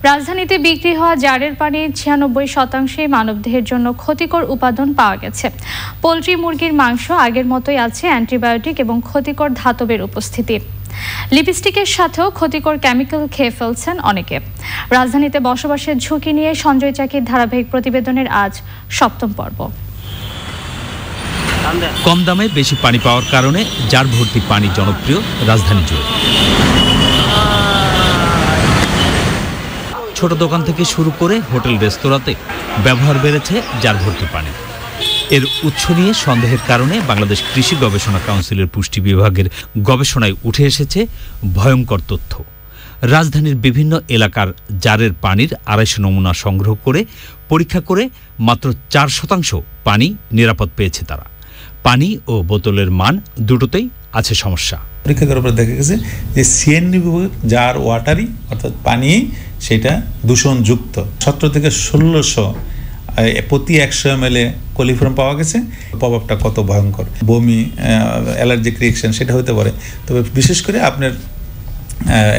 রাজধানীতে বিক্রি হওয়া জারের পানির ৯৬% মানবদেহের জন্য ক্ষতিকর উপাদান পাওয়া গেছে। পোলট্রি, মুরগির মাংস আগের মতোই আছে অ্যান্টিবায়োটিক এবং ক্ষতিকর ধাতবের উপস্থিতি। লিপস্টিকের সাথেও ক্ষতিকর কেমিক্যাল খেয়ে ফেলছেন অনেকে। রাজধানীতে বসবাসের ঝুঁকি নিয়ে সঞ্জয় চাকির ধারাবাহিক প্রতিবেদনের আজ ৭ম পর্ব। কম দামে বেশি পানি পাওয়ার কারণে জার ভর্তি পানি জনপ্রিয় রাজধানী জুড়ে। ছোট দোকান থেকে শুরু করে হোটেল রেস্তোরাঁতে ব্যবহার বেড়েছে জার ভর্তি পানি। এর উৎস নিয়ে সন্দেহের কারণে বাংলাদেশ কৃষি গবেষণা কাউন্সিলের পুষ্টি বিভাগের গবেষণায় উঠে এসেছে ভয়ঙ্কর তথ্য। রাজধানীর বিভিন্ন এলাকার জারের পানির ২৫০ নমুনা সংগ্রহ করে পরীক্ষা করে মাত্র ৪% পানি নিরাপদ পেয়েছে তারা। পানি ও বোতলের মান দুটোতেই আছে সমস্যা। পরীক্ষা করার পর দেখা গেছে যে সিএনডি বিভাগের জার ওয়াটারই অর্থাৎ পানি সেটা দূষণযুক্ত। ১৭ থেকে ১৬০০ প্রতি ১০০ ml কলিফর্ম পাওয়া গেছে। প্রভাবটা কত ভয়ঙ্কর, বমি, অ্যালার্জিক রিয়েকশন সেটা হতে পারে। তবে বিশেষ করে আপনার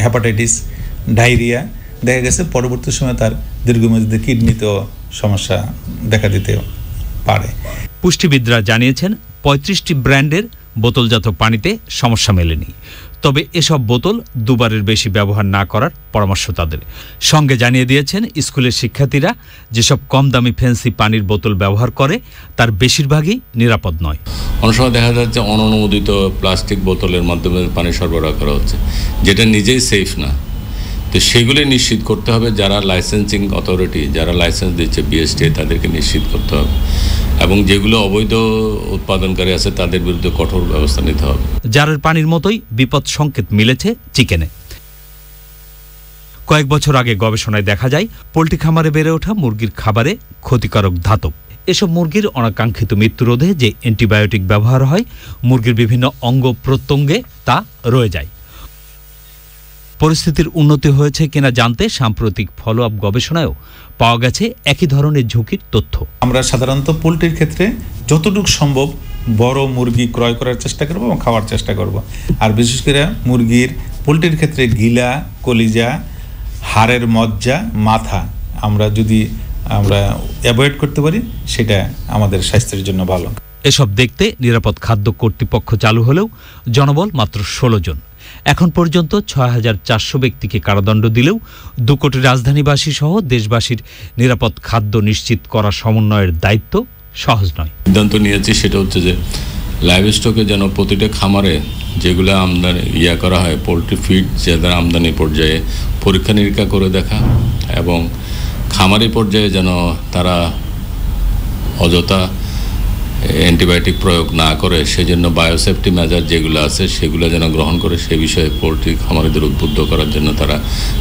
হেপাটাইটিস, ডায়রিয়া দেখা গেছে পরবর্তী সময় তার দীর্ঘমেয়াদী কিডনিতেও সমস্যা দেখা দিতে পারে। পুষ্টিবিদরা জানিয়েছেন ৩৫টি ব্র্যান্ডের বোতলজাত পানিতে সমস্যা মেলেনি। তবে এসব বোতল দুবারের বেশি ব্যবহার না করার পরামর্শ তাদের। সঙ্গে জানিয়ে দিয়েছেন স্কুলের শিক্ষার্থীরা যেসব কম দামি ফ্যান্সি পানির বোতল ব্যবহার করে তার বেশিরভাগই নিরাপদ নয়। অনেক সময় দেখা যাচ্ছে অননুমোদিত প্লাস্টিক বোতলের মাধ্যমে পানি সরবরাহ করা হচ্ছে, যেটা নিজেই সেফ না। তো সেগুলি নিশ্চিত করতে হবে, যারা লাইসেন্সিং অথরিটি, যারা লাইসেন্স দিচ্ছে বিএসটি, তাদেরকে নিশ্চিত করতে হবে এবং যেগুলো অবৈধ উৎপাদনকারী আছে তাদের বিরুদ্ধে কঠোর ব্যবস্থা নিতে হবে। জারের পানির মতোই বিপদ সংকেত মিলেছে চিকেনে। কয়েক বছর আগে গবেষণায় দেখা যায় পোল্ট্রি খামারে বেড়ে ওঠা মুরগির খাবারে ক্ষতিকারক ধাতব। এসব মুরগির অনাকাঙ্ক্ষিত মৃত্যু রোধে যে অ্যান্টিবায়োটিক ব্যবহার হয় মুরগির বিভিন্ন অঙ্গ প্রত্যঙ্গে তা রয়ে যায়। পরিস্থিতির উন্নতি হয়েছে কিনা জানতে সাম্প্রতিক ফলো আপ গবেষণায়ও পাওয়া গেছে একই ধরনের ঝুঁকির তথ্য। আমরা সাধারণত পোলট্রির ক্ষেত্রে যতটুকু সম্ভব বড় মুরগি ক্রয় করার চেষ্টা করব এবং খাওয়ার চেষ্টা করব। আর বিশেষ করে পোলট্রির ক্ষেত্রে গিলা, কলিজা, হাড়ের মজ্জা, মাথা যদি আমরা অ্যাভয়েড করতে পারি সেটা আমাদের স্বাস্থ্যের জন্য ভালো। এসব দেখতে নিরাপদ খাদ্য কর্তৃপক্ষ চালু হলেও জনবল মাত্র ১৬ জন। এখন পর্যন্ত ৬,৪০০ ব্যক্তিকে কারাদণ্ড দিলেও ২ কোটি রাজধানীবাসী সহ দেশবাসীর নিরাপদ খাদ্য নিশ্চিত করা সমন্বয়ের দায়িত্ব সহজ নয়। সিদ্ধান্ত নিয়েছি সেটা হচ্ছে যে লাইভ স্টকে যেন প্রতিটা খামারে যেগুলো আমদানি করা হয় পোলট্রি ফিড, যাদের আমদানি পর্যায়ে পরীক্ষা নিরীক্ষা করে দেখা এবং খামারি পর্যায়ে যেন তারা অযথা অ্যান্টিবায়োটিক প্রয়োগ না করে সেজন্য বায়োসেফটি মেজার যেগুলো আছে সেগুলো যেন গ্রহণ করে সে বিষয়ে পোলট্রি খামারিদের উদ্বুদ্ধ করার জন্য তারা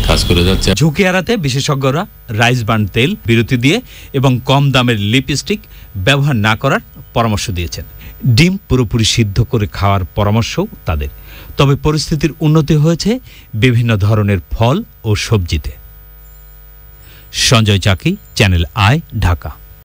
কাজ করে যাচ্ছে। ঝুঁকি এড়াতে বিশেষজ্ঞরা রাইস বার্ন তেল বিরতি দিয়ে এবং কম দামের লিপস্টিক ব্যবহার না করার পরামর্শ দিয়েছেন। ডিম পুরোপুরি সিদ্ধ করে খাওয়ার পরামর্শও তাদের। তবে পরিস্থিতির উন্নতি হয়েছে বিভিন্ন ধরনের ফল ও সবজিতে। সঞ্জয় চাকি, চ্যানেল আই, ঢাকা।